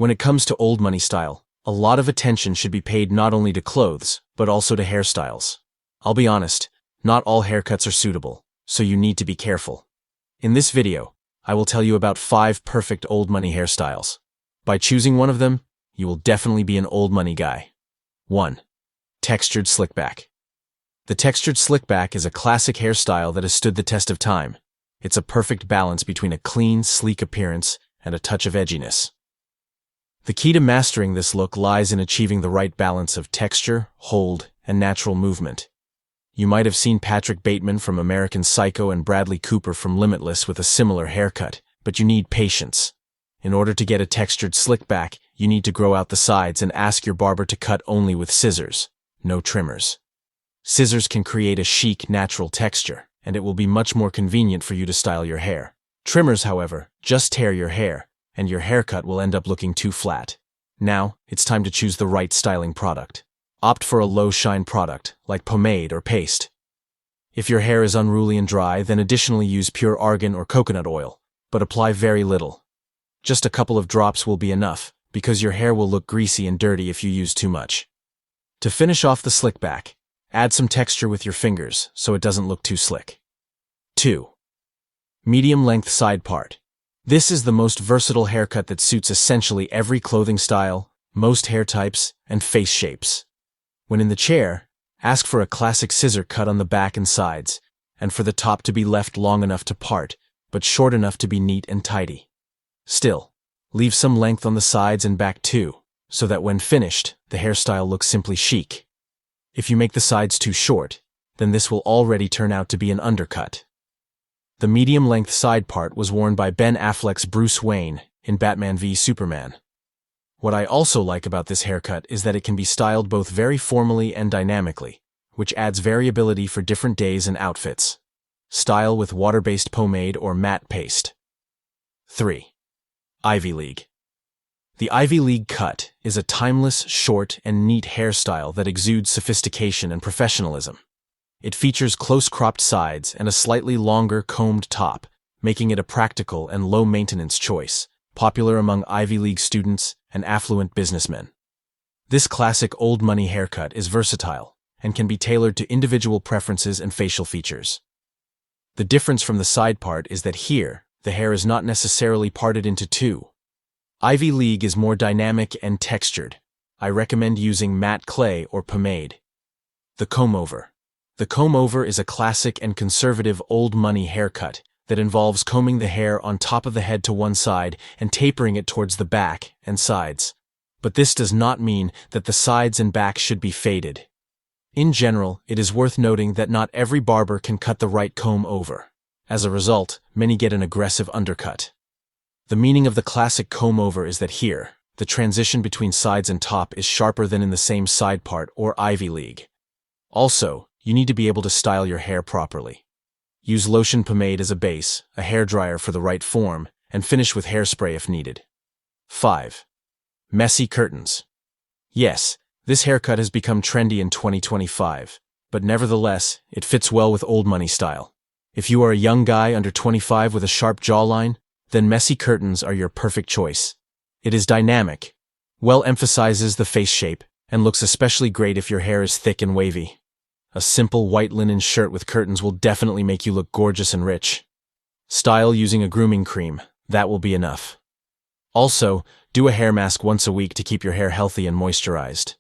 When it comes to old money style, a lot of attention should be paid not only to clothes, but also to hairstyles. I'll be honest, not all haircuts are suitable, so you need to be careful. In this video, I will tell you about 5 perfect old money hairstyles. By choosing one of them, you will definitely be an old money guy. 1. Textured slickback. The textured slickback is a classic hairstyle that has stood the test of time. It's a perfect balance between a clean, sleek appearance and a touch of edginess. The key to mastering this look lies in achieving the right balance of texture, hold, and natural movement. You might have seen Patrick Bateman from American Psycho and Bradley Cooper from Limitless with a similar haircut, but you need patience. In order to get a textured slickback, you need to grow out the sides and ask your barber to cut only with scissors, no trimmers. Scissors can create a chic, natural texture, and it will be much more convenient for you to style your hair. Trimmers, however, just tear your hair, and your haircut will end up looking too flat. Now, it's time to choose the right styling product. Opt for a low-shine product, like pomade or paste. If your hair is unruly and dry, then additionally use pure argan or coconut oil, but apply very little. Just a couple of drops will be enough, because your hair will look greasy and dirty if you use too much. To finish off the slickback, add some texture with your fingers so it doesn't look too slick. 2. Medium-length side part. This is the most versatile haircut that suits essentially every clothing style, most hair types, and face shapes. When in the chair, ask for a classic scissor cut on the back and sides, and for the top to be left long enough to part, but short enough to be neat and tidy. Still, leave some length on the sides and back too, so that when finished, the hairstyle looks simply chic. If you make the sides too short, then this will already turn out to be an undercut. The medium-length side part was worn by Ben Affleck's Bruce Wayne in Batman v Superman. What I also like about this haircut is that it can be styled both very formally and dynamically, which adds variability for different days and outfits. Style with water-based pomade or matte paste. 3. Ivy League. The Ivy League cut is a timeless, short, and neat hairstyle that exudes sophistication and professionalism. It features close-cropped sides and a slightly longer combed top, making it a practical and low-maintenance choice, popular among Ivy League students and affluent businessmen. This classic old money haircut is versatile and can be tailored to individual preferences and facial features. The difference from the side part is that here, the hair is not necessarily parted into two. Ivy League is more dynamic and textured. I recommend using matte clay or pomade. The comb-over. The comb-over is a classic and conservative old money haircut that involves combing the hair on top of the head to one side and tapering it towards the back and sides. But this does not mean that the sides and back should be faded. In general, it is worth noting that not every barber can cut the right comb-over. As a result, many get an aggressive undercut. The meaning of the classic comb-over is that here, the transition between sides and top is sharper than in the same side part or Ivy League. Also, you need to be able to style your hair properly. Use lotion pomade as a base, a hairdryer for the right form, and finish with hairspray if needed. 5. Messy curtains. Yes, this haircut has become trendy in 2025, but nevertheless, it fits well with old money style. If you are a young guy under 25 with a sharp jawline, then messy curtains are your perfect choice. It is dynamic, well emphasizes the face shape, and looks especially great if your hair is thick and wavy. A simple white linen shirt with curtains will definitely make you look gorgeous and rich. Style using a grooming cream, that will be enough. Also, do a hair mask once a week to keep your hair healthy and moisturized.